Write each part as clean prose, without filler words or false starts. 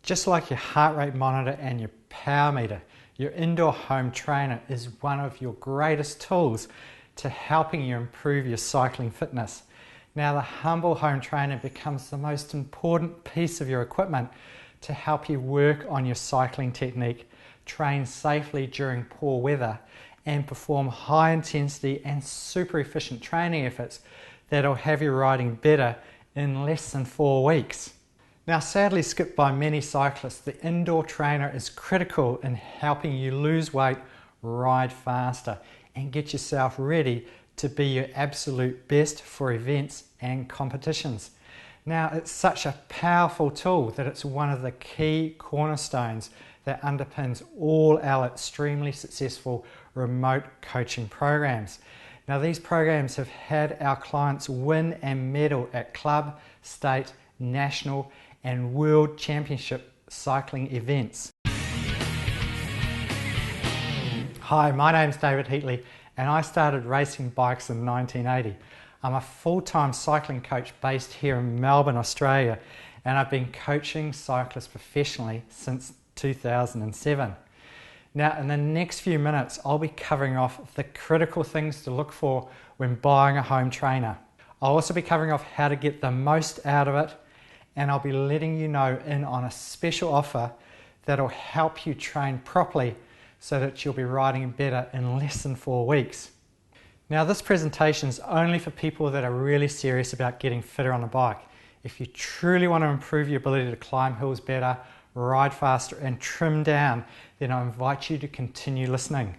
Just like your heart rate monitor and your power meter, your indoor home trainer is one of your greatest tools to helping you improve your cycling fitness. Now the humble home trainer becomes the most important piece of your equipment to help you work on your cycling technique, train safely during poor weather, and perform high intensity and super efficient training efforts that'll have you riding better in less than 4 weeks. Now, sadly skipped by many cyclists, the indoor trainer is critical in helping you lose weight, ride faster, and get yourself ready to be your absolute best for events and competitions. Now, it's such a powerful tool that it's one of the key cornerstones that underpins all our extremely successful remote coaching programs. Now, these programs have had our clients win and medal at club, state, national, and world championship cycling events. Hi, my name's David Heatley and I started racing bikes in 1980. I'm a full-time cycling coach based here in Melbourne, Australia, and I've been coaching cyclists professionally since 2007. Now, in the next few minutes, I'll be covering off the critical things to look for when buying a home trainer. I'll also be covering off how to get the most out of it, and I'll be letting you know in on a special offer that'll help you train properly so that you'll be riding better in less than 4 weeks. Now, this presentation is only for people that are really serious about getting fitter on the bike. If you truly want to improve your ability to climb hills better, ride faster, and trim down, then I invite you to continue listening.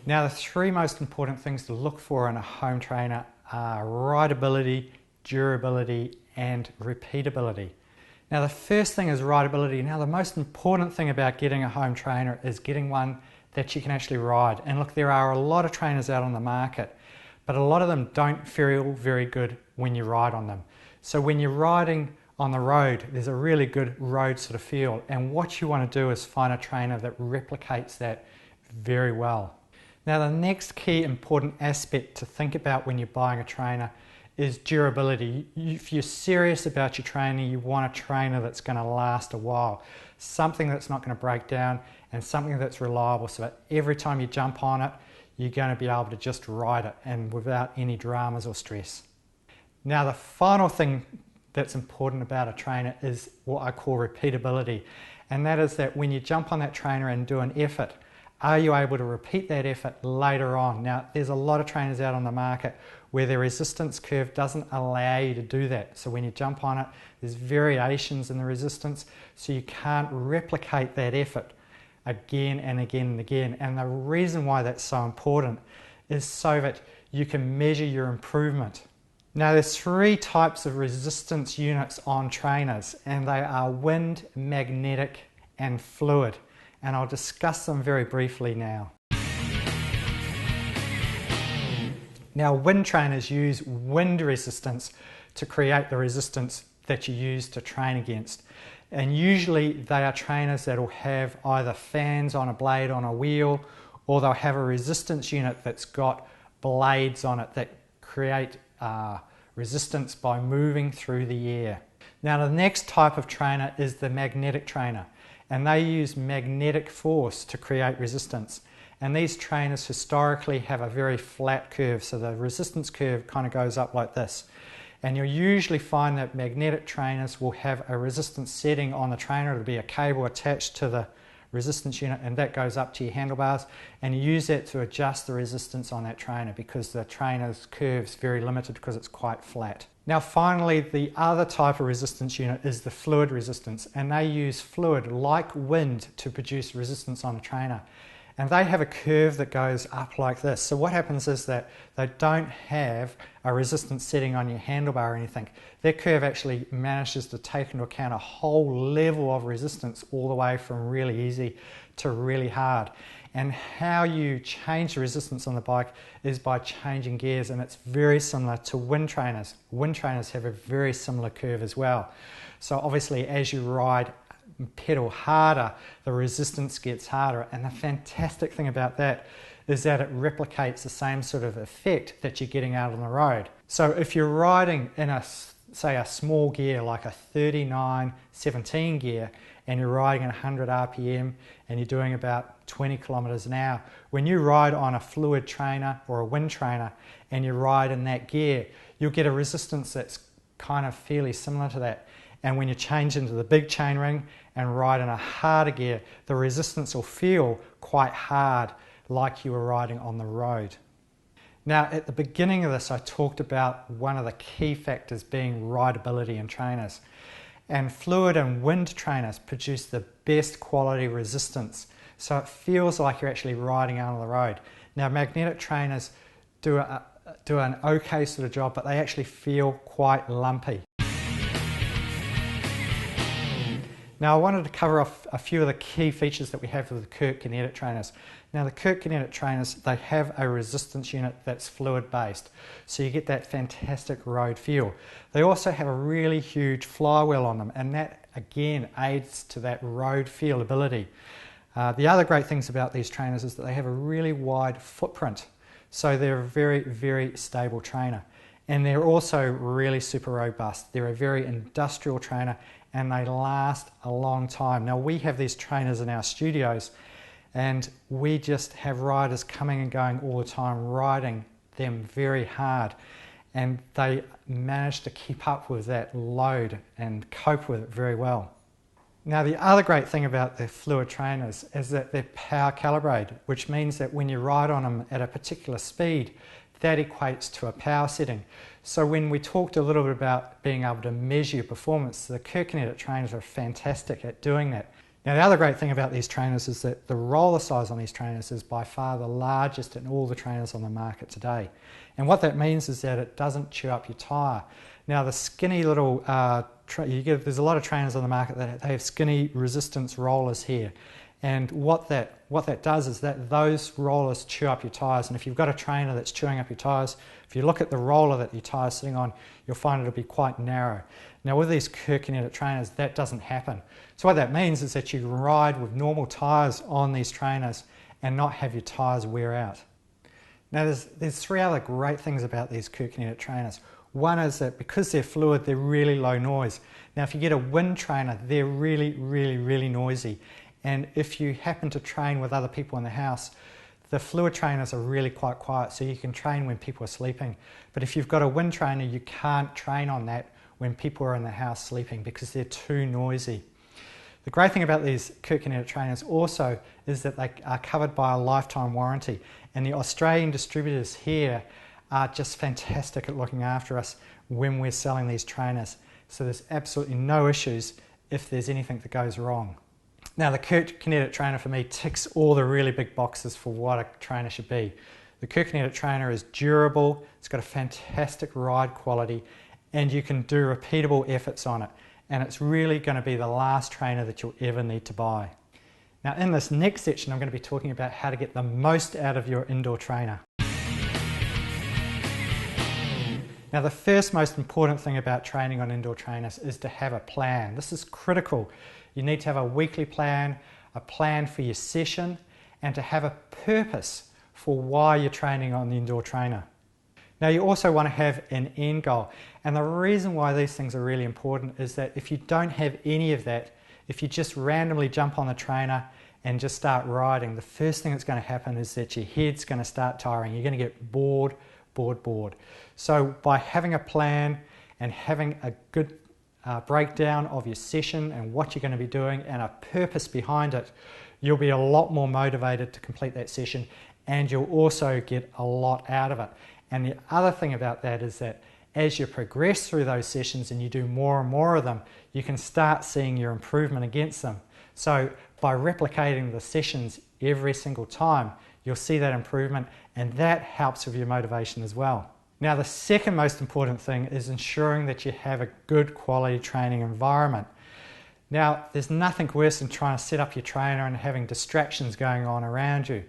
Now, the 3 most important things to look for in a home trainer are rideability, durability, and repeatability. Now, the first thing is rideability. Now, the most important thing about getting a home trainer is getting one that you can actually ride. And look, there are a lot of trainers out on the market, but a lot of them don't feel very good when you ride on them. So when you're riding on the road, there's a really good road sort of feel. And what you want to do is find a trainer that replicates that very well. Now, the next key important aspect to think about when you're buying a trainer is durability. If you're serious about your training, you want a trainer that's going to last a while. Something that's not going to break down and something that's reliable so that every time you jump on it, you're going to be able to just ride it and without any dramas or stress. Now, the final thing that's important about a trainer is what I call repeatability. And that is that when you jump on that trainer and do an effort, are you able to repeat that effort later on? Now, there's a lot of trainers out on the market where the resistance curve doesn't allow you to do that. So when you jump on it, there's variations in the resistance, so you can't replicate that effort again and again and again. And the reason why that's so important is so that you can measure your improvement. Now, there's 3 types of resistance units on trainers, and they are wind, magnetic, and fluid. And I'll discuss them very briefly now. Now, wind trainers use wind resistance to create the resistance that you use to train against. And usually they are trainers that will have either fans on a blade on a wheel, or they'll have a resistance unit that's got blades on it that create resistance by moving through the air. Now, the next type of trainer is the magnetic trainer, and they use magnetic force to create resistance. And these trainers historically have a very flat curve, so the resistance curve kind of goes up like this. And you'll usually find that magnetic trainers will have a resistance setting on the trainer. It'll be a cable attached to the resistance unit, and that goes up to your handlebars, and you use that to adjust the resistance on that trainer because the trainer's curve's very limited because it's quite flat. Now, finally, the other type of resistance unit is the fluid resistance, and they use fluid like wind to produce resistance on a trainer. And they have a curve that goes up like this. So what happens is that they don't have a resistance setting on your handlebar or anything. Their curve actually manages to take into account a whole level of resistance all the way from really easy to really hard. And how you change the resistance on the bike is by changing gears, and it's very similar to wind trainers. Wind trainers have a very similar curve as well. So obviously as you ride pedal harder, the resistance gets harder, and the fantastic thing about that is that it replicates the same sort of effect that you're getting out on the road. So if you're riding in a say a small gear like a 39-17 gear, and you're riding at 100 RPM and you're doing about 20 kilometers an hour. When you ride on a fluid trainer or a wind trainer and you ride in that gear, you'll get a resistance that's kind of fairly similar to that. And when you change into the big chainring and ride in a harder gear, the resistance will feel quite hard, like you were riding on the road. Now, at the beginning of this, I talked about one of the key factors being rideability in trainers. And fluid and wind trainers produce the best quality resistance, so it feels like you're actually riding out on the road. Now, magnetic trainers do an okay sort of job, but they actually feel quite lumpy. Now, I wanted to cover off a few of the key features that we have with the Kurt Kinetic trainers. Now, the Kurt Kinetic trainers, they have a resistance unit that's fluid based, so you get that fantastic road feel. They also have a really huge flywheel on them, and that again aids to that road feelability. The other great things about these trainers is that they have a really wide footprint, so they're a very, very stable trainer. And they're also really super robust. They're a very industrial trainer, and they last a long time. Now, we have these trainers in our studios, and we just have riders coming and going all the time, riding them very hard, and they manage to keep up with that load and cope with it very well. Now, the other great thing about the fluid trainers is that they're power calibrated, which means that when you ride on them at a particular speed, that equates to a power setting. So when we talked a little bit about being able to measure your performance, the Kurt Kinetic trainers are fantastic at doing that. Now, the other great thing about these trainers is that the roller size on these trainers is by far the largest in all the trainers on the market today. And what that means is that it doesn't chew up your tyre. Now, the skinny little, there's a lot of trainers on the market that they have skinny resistance rollers here. And what that does is that those rollers chew up your tyres. And if you've got a trainer that's chewing up your tyres, if you look at the roller that your tyre's sitting on, you'll find it'll be quite narrow. Now, with these Kurt Kinetic trainers, that doesn't happen. So what that means is that you can ride with normal tyres on these trainers and not have your tyres wear out. Now, there's three other great things about these Kurt Kinetic trainers. One is that because they're fluid, they're really low noise. Now, if you get a wind trainer, they're really, really, really noisy. And if you happen to train with other people in the house, the fluid trainers are really quite quiet, so you can train when people are sleeping. But if you've got a wind trainer, you can't train on that when people are in the house sleeping because they're too noisy. The great thing about these Kurt Kinetic trainers also is that they are covered by a lifetime warranty, and the Australian distributors here are just fantastic at looking after us when we're selling these trainers. So there's absolutely no issues if there's anything that goes wrong. Now, the Kurt Kinetic trainer for me ticks all the really big boxes for what a trainer should be. The Kurt Kinetic trainer is durable, it's got a fantastic ride quality, and you can do repeatable efforts on it. And it's really going to be the last trainer that you'll ever need to buy. Now, in this next section, I'm going to be talking about how to get the most out of your indoor trainer. Now, the first most important thing about training on indoor trainers is to have a plan. This is critical. You need to have a weekly plan, a plan for your session, and to have a purpose for why you're training on the indoor trainer. Now, you also want to have an end goal. And the reason why these things are really important is that if you don't have any of that, if you just randomly jump on the trainer and just start riding, the first thing that's going to happen is that your head's going to start tiring. You're going to get bored. So by having a plan and having a good breakdown of your session and what you're going to be doing and a purpose behind it, you'll be a lot more motivated to complete that session, and you'll also get a lot out of it. And the other thing about that is that as you progress through those sessions and you do more and more of them, you can start seeing your improvement against them. So by replicating the sessions every single time, you'll see that improvement, and that helps with your motivation as well. Now, the second most important thing is ensuring that you have a good quality training environment. Now, there's nothing worse than trying to set up your trainer and having distractions going on around you.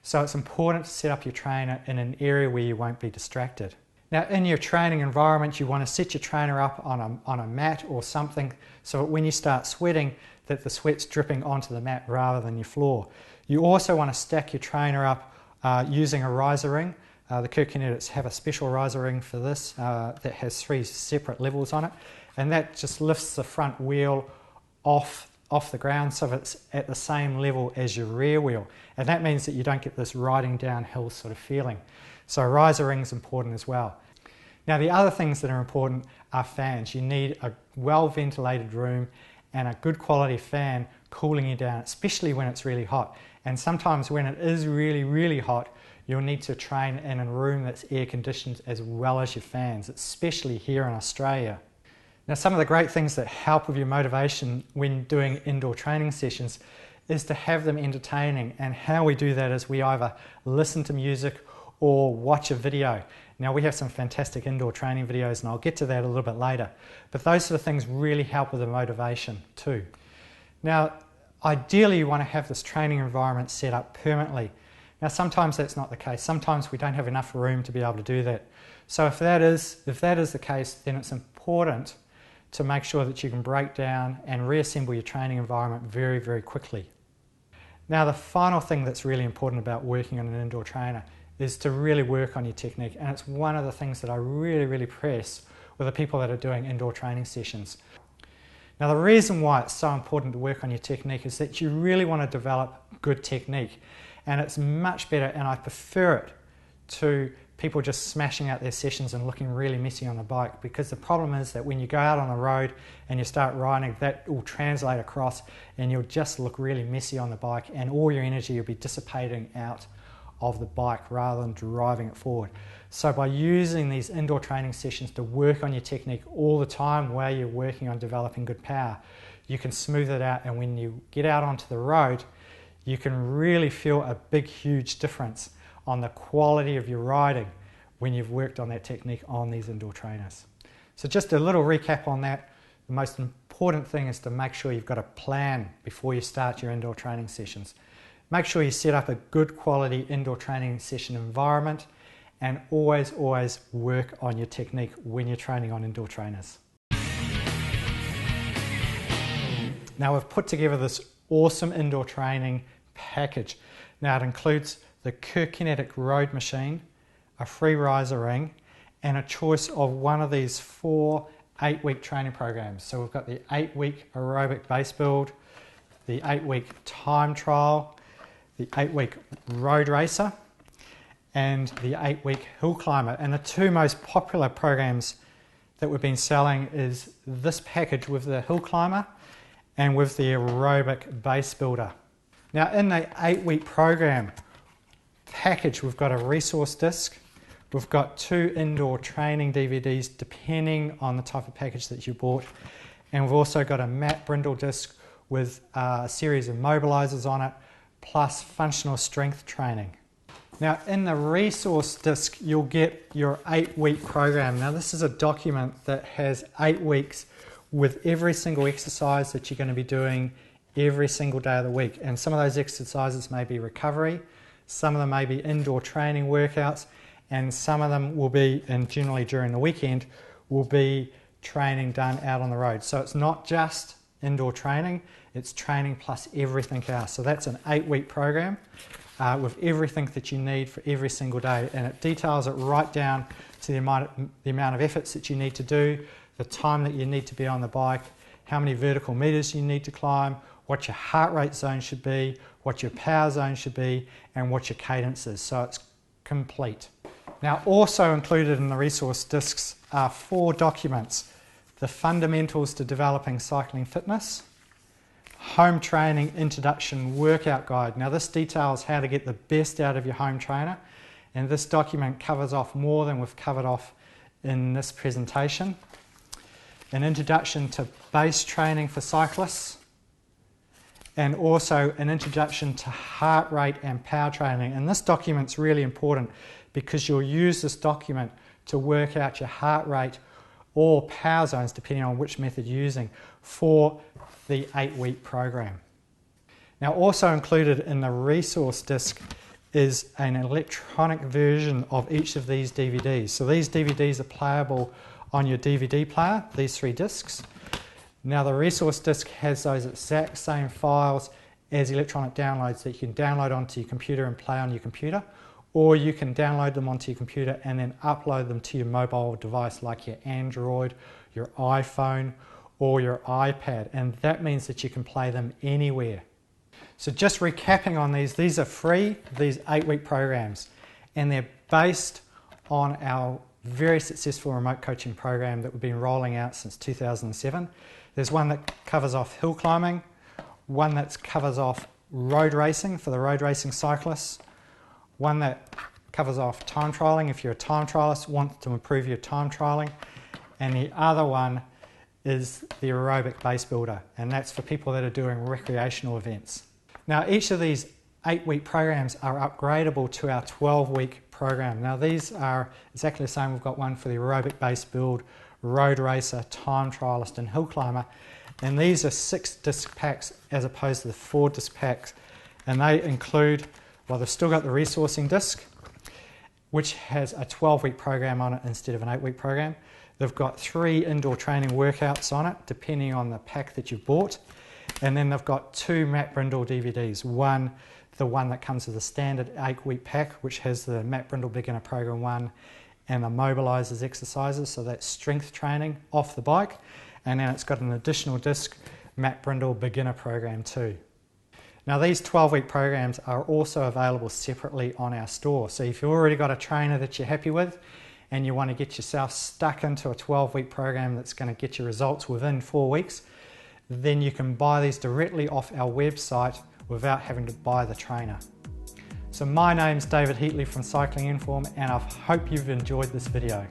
So it's important to set up your trainer in an area where you won't be distracted. Now, in your training environment, you want to set your trainer up on a mat or something so that when you start sweating, that the sweat's dripping onto the mat rather than your floor. You also want to stack your trainer up using a riser ring. The Kurt Kinetics have a special riser ring for this that has 3 separate levels on it, and that just lifts the front wheel off the ground so it's at the same level as your rear wheel, and that means that you don't get this riding downhill sort of feeling. So a riser ring is important as well. Now the other things that are important are fans. You need a well ventilated room and a good quality fan cooling you down, especially when it's really hot. And sometimes when it is really, really hot, you'll need to train in a room that's air conditioned as well as your fans, especially here in Australia. Now, some of the great things that help with your motivation when doing indoor training sessions is to have them entertaining, and how we do that is we either listen to music or watch a video. Now, we have some fantastic indoor training videos, and I'll get to that a little bit later, but those sort of things really help with the motivation too. Now, ideally you want to have this training environment set up permanently. Now sometimes that's not the case. Sometimes we don't have enough room to be able to do that. So if that is the case, then it's important to make sure that you can break down and reassemble your training environment very, very quickly. Now the final thing that's really important about working on an indoor trainer is to really work on your technique, and it's one of the things that I really, really press with the people that are doing indoor training sessions. Now the reason why it's so important to work on your technique is that you really want to develop good technique. And it's much better, and I prefer it to people just smashing out their sessions and looking really messy on the bike, because the problem is that when you go out on the road and you start riding, that will translate across and you'll just look really messy on the bike, and all your energy will be dissipating out of the bike rather than driving it forward. So by using these indoor training sessions to work on your technique all the time while you're working on developing good power, you can smooth it out, and when you get out onto the road, you can really feel a big, huge difference on the quality of your riding when you've worked on that technique on these indoor trainers. So just a little recap on that. The most important thing is to make sure you've got a plan before you start your indoor training sessions. Make sure you set up a good quality indoor training session environment, and always work on your technique when you're training on indoor trainers. Now we've put together this awesome indoor training package. Now it includes the Kurt Kinetic Road Machine, a free riser ring, and a choice of one of these 4 8-week training programs. So we've got the 8-week aerobic base build, the 8-week time trial, the 8-week road racer, and the 8-week hill climber. And the 2 most popular programs that we've been selling is this package with the hill climber and with the aerobic base builder. Now in the 8-week program package, we've got a resource disc, we've got 2 indoor training DVDs depending on the type of package that you bought, and we've also got a matte brindle disc with a series of mobilizers on it, plus functional strength training. Now in the resource disc you'll get your 8-week program. Now this is a document that has 8 weeks with every single exercise that you're going to be doing every single day of the week, and some of those exercises may be recovery, some of them may be indoor training workouts, and some of them will be, and generally during the weekend, will be training done out on the road. So it's not just indoor training, it's training plus everything else. So that's an 8-week program with everything that you need for every single day, and it details it right down to the amount of efforts that you need to do, the time that you need to be on the bike, how many vertical meters you need to climb, what your heart rate zone should be, what your power zone should be, and what your cadence is. So it's complete. Now also included in the resource discs are 4 documents: the fundamentals to developing cycling fitness, home training introduction workout guide. Now this details how to get the best out of your home trainer, and this document covers off more than we've covered off in this presentation. An introduction to base training for cyclists, and also an introduction to heart rate and power training. And this document's really important because you'll use this document to work out your heart rate or power zones, depending on which method you're using, for the 8-week program. Now also included in the resource disc is an electronic version of each of these DVDs. So these DVDs are playable on your DVD player, these 3 discs. Now the resource disc has those exact same files as electronic downloads that you can download onto your computer and play on your computer, or you can download them onto your computer and then upload them to your mobile device like your Android, your iPhone, or your iPad, and that means that you can play them anywhere. So just recapping on these are free, these 8-week programs, and they're based on our very successful remote coaching program that we've been rolling out since 2007. There's one that covers off hill climbing, one that covers off road racing for the road racing cyclists, one that covers off time trialing if you're a time trialist, want to improve your time trialing, and the other one is the aerobic base builder, and that's for people that are doing recreational events. Now each of these 8-week programs are upgradable to our 12-week program. Now these are exactly the same. We've got one for the aerobic base build, road racer, time trialist and hill climber, and these are 6 disc packs as opposed to the 4 disc packs, and they include, well, they've still got the resourcing disc, which has a 12-week program on it instead of an 8-week program. They've got 3 indoor training workouts on it depending on the pack that you've bought, and then they've got 2 Matt Brindle DVDs. One, the one that comes with the standard 8-week pack, which has the Matt Brindle Beginner Program 1 and the mobilizers exercises, so that's strength training off the bike, and then it's got an additional disc, Matt Brindle Beginner Program 2. Now these 12-week programs are also available separately on our store, so if you've already got a trainer that you're happy with and you want to get yourself stuck into a 12-week program that's going to get you results within 4 weeks, then you can buy these directly off our website without having to buy the trainer. So my name's David Heatley from Cycling Inform, and I hope you've enjoyed this video.